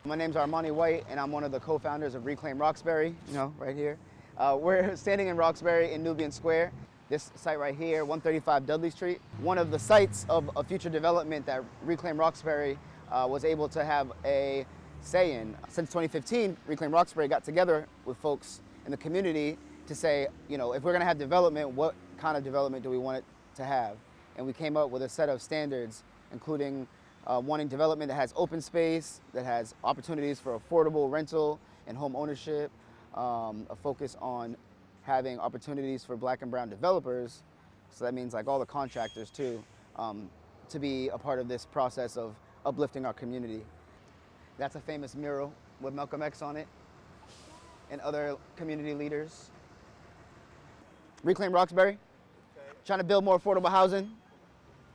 My name's Armani White, and I'm one of the co-founders of Reclaim Roxbury, right here. We're standing in Roxbury in Nubian Square. This site right here, 135 Dudley Street, one of the sites of a future development that Reclaim Roxbury was able to have a say in. Since 2015, Reclaim Roxbury got together with folks in the community to say, if we're gonna have development, what kind of development do we want it to have? And we came up with a set of standards, including wanting development that has open space, that has opportunities for affordable rental and home ownership, a focus on having opportunities for Black and brown developers, so that means like all the contractors too, to be a part of this process of uplifting our community. That's a famous mural with Malcolm X on it and other community leaders. Reclaim Roxbury, trying to build more affordable housing.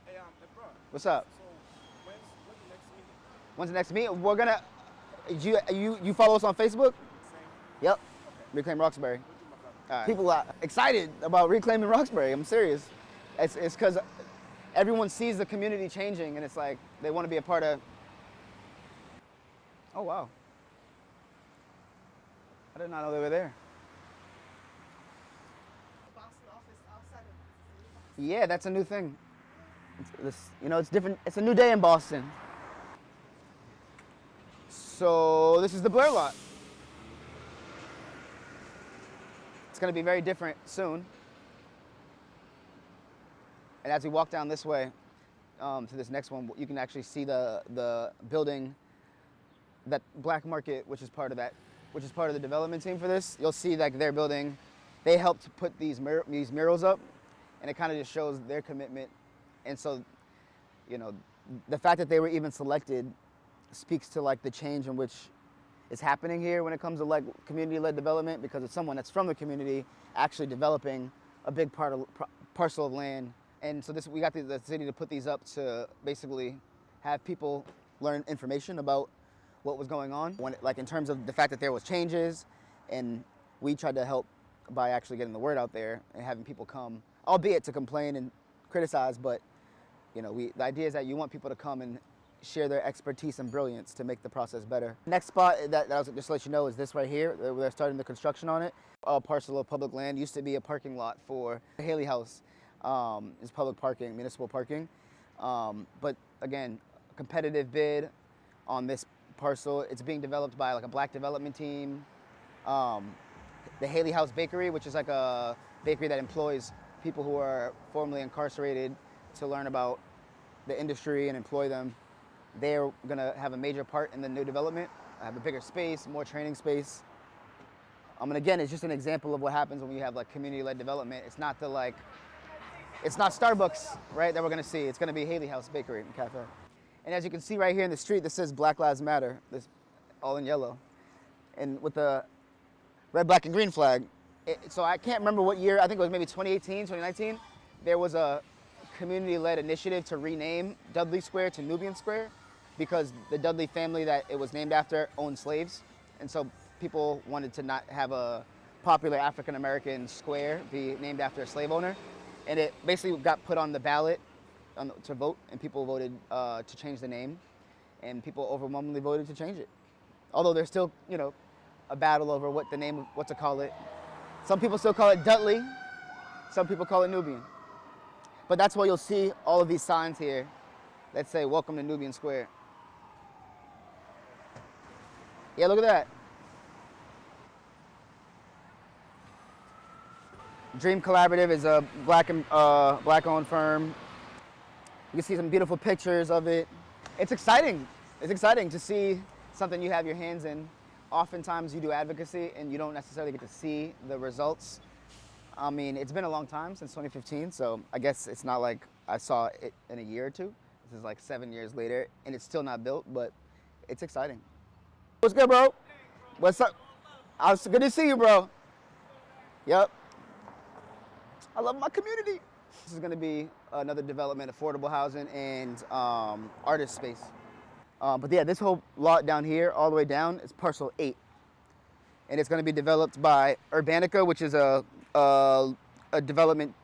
Hey, bro. What's up? When's the next meeting? We're gonna, you follow us on Facebook? Yep, okay. Reclaim Roxbury. People are excited about reclaiming Roxbury, I'm serious. It's because everyone sees the community changing and it's like, they want to be a part of. Oh wow. I did not know they were there. Yeah, that's a new thing. It's different, it's a new day in Boston. So this is the Blair lot. It's going to be very different soon. And as we walk down this way to this next one, you can actually see the building, that Black Market, which is part of the development team for this. You'll see like their building, they helped put these murals up, and it kind of just shows their commitment. And so, the fact that they were even selected speaks to like the change in which is happening here when it comes to like community-led development, because it's someone that's from the community actually developing a big parcel of land. And so we got the city to put these up to basically have people learn information about what was going on, like in terms of the fact that there was changes, and we tried to help by actually getting the word out there and having people come, albeit to complain and criticize, but the idea is that you want people to come and share their expertise and brilliance to make the process better. Next spot that I was just to let you know is this right here. They're starting the construction on it. A parcel of public land used to be a parking lot for the Haley House. It's public parking, municipal parking. But again, a competitive bid on this parcel. It's being developed by like a Black development team. The Haley House Bakery, which is like a bakery that employs people who are formerly incarcerated to learn about the industry and employ them. They're gonna have a major part in the new development. Have a bigger space, more training space. And again, it's just an example of what happens when you have like community-led development. It's not it's not Starbucks, right, that we're gonna see. It's gonna be Haley House Bakery and Cafe. And as you can see right here in the street, this says Black Lives Matter, this all in yellow. And with the red, black, and green flag. So I can't remember what year, I think it was maybe 2018, 2019, there was a community-led initiative to rename Dudley Square to Nubian Square, because the Dudley family that it was named after owned slaves. And so people wanted to not have a popular African-American square be named after a slave owner. And it basically got put on the ballot to vote, and people voted to change the name, and people overwhelmingly voted to change it. Although there's still, a battle over what to call it. Some people still call it Dudley, some people call it Nubian. But that's why you'll see all of these signs here that say, "Welcome to Nubian Square." Yeah, look at that. Dream Collaborative is a Black-owned firm. You can see some beautiful pictures of it. It's exciting. It's exciting to see something you have your hands in. Oftentimes you do advocacy and you don't necessarily get to see the results. I mean, it's been a long time, since 2015, so I guess it's not like I saw it in a year or two. This is like 7 years later, and it's still not built, but it's exciting. What's good, bro? What's up? It's good to see you, bro. Yep. I love my community. This is gonna be another development, affordable housing and artist space. But yeah, this whole lot down here, all the way down, is parcel 8. And it's gonna be developed by Urbanica, which is a development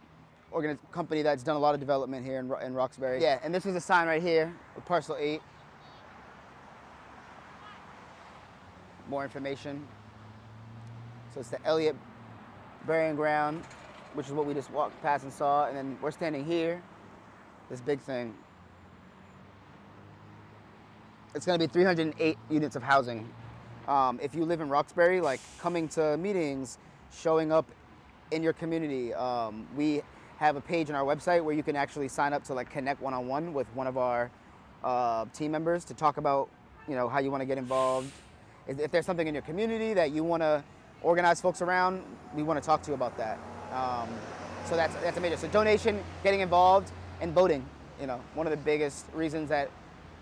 company that's done a lot of development here in Roxbury. Yeah, and this is a sign right here with parcel 8. more information. So it's the Elliott Burying Ground, which is what we just walked past and saw, and then we're standing here, this big thing. It's going to be 308 units of housing. If you live in Roxbury, like coming to meetings, showing up in your community, we have a page on our website where you can actually sign up to like connect one-on-one with one of our team members to talk about, you know, how you want to get involved. If there's something in your community that you want to organize folks around, we want to talk to you about that. So that's a major. So donation, getting involved, and voting. You know, one of the biggest reasons that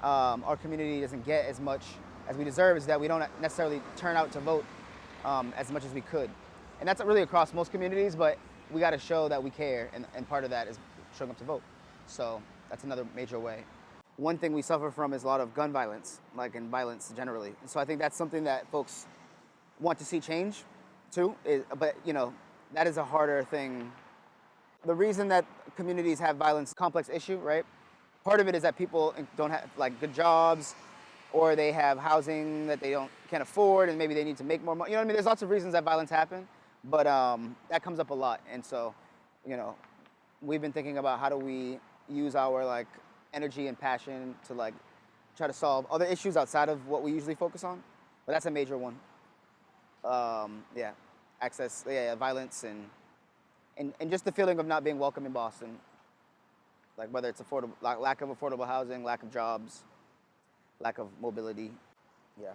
our community doesn't get as much as we deserve is that we don't necessarily turn out to vote as much as we could. And that's really across most communities, but we got to show that we care, and part of that is showing up to vote. So that's another major way. One thing we suffer from is a lot of gun violence, like in violence generally. So I think that's something that folks want to see change too, but you know, that is a harder thing. The reason that communities have violence, complex issue, right? Part of it is that people don't have like good jobs, or they have housing that they can't afford, and maybe they need to make more money. You know what I mean? There's lots of reasons that violence happens, but that comes up a lot. And so, you know, we've been thinking about how do we use our like energy and passion to like try to solve other issues outside of what we usually focus on. But that's a major one. Yeah, access, violence, and just the feeling of not being welcome in Boston. Like whether it's affordable, lack of affordable housing, lack of jobs, lack of mobility. Yeah.